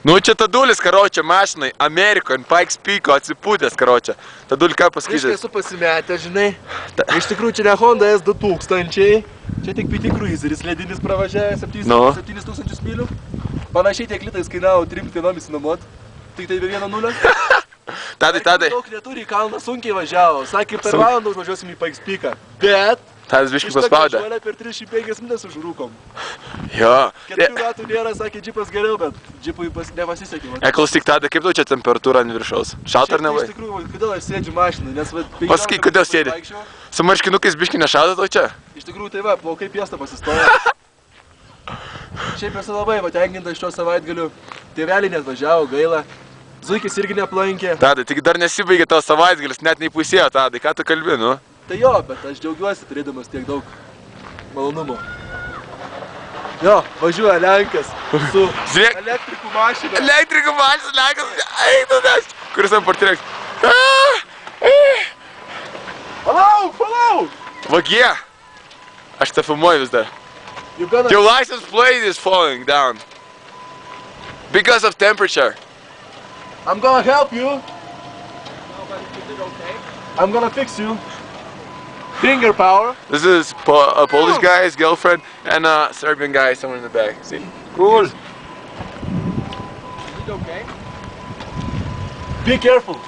Nu čia Tadulis, karočią, mašinai, Amerikoje, Pikes Peako atsipūtęs, karočią. Taduli, ką pasakyti? Aš esu pasimetęs, žinai. Iš tikrųjų, čia ne Honda S2000, čia tik PT Cruiseris, ledinis pravažiavęs 7000 mylių. Panašiai tiek litais kainavo 3 dienomis nuomot, tik tai be 1-0. Tadai. Daug neturi, kalną sunkiai važiavo, sakė, per valandą užvažiuosim į Pikes Peaką. Bet... Tadas biškį paspaudė. Iš per 35 minutės užrūkom. Jo. 4 ratų nėra, sakė, džipas geriau, bet džipui nepasisekė. Klausyk, Tadai, kaip tau čia temperatūra ant viršaus? Šalta ar nevai? Iš tikrųjų, kodėl aš sėdžiu mašinai, nes... Pasakyk, kodėl sėdi? Su marškinukais biškį nešalta tau čia? Iš tikrųjų, tai va, plaukai piesta pasistoja. Šiaip esu labai patenkinta iš šio savaitgaliu. Tėveliai net važiavo, gaila. Zuikis irgi neaplankė. Tadai, tik dar nesibaigė tavo savaitgalis, net neįpusėjo, Tadai, ką tu kalbi, nu? Tai jo, bet aš džiaugiuosi turėdamas tiek daug malonumo. Jo, važiuoja Lenkas su elektrikų mašina. Elektrikų mašina, Lenkas, einu aš. Kuris ant portireks? Palauk! Vagie! Aš tą filmuoju vis dar. Your license plate is falling down. Because of temperature. I'm gonna help you. I'm gonna fix you. Finger power. This is a Polish guy, his girlfriend, and a Serbian guy somewhere in the back. See? Cool. Is it okay? Be careful.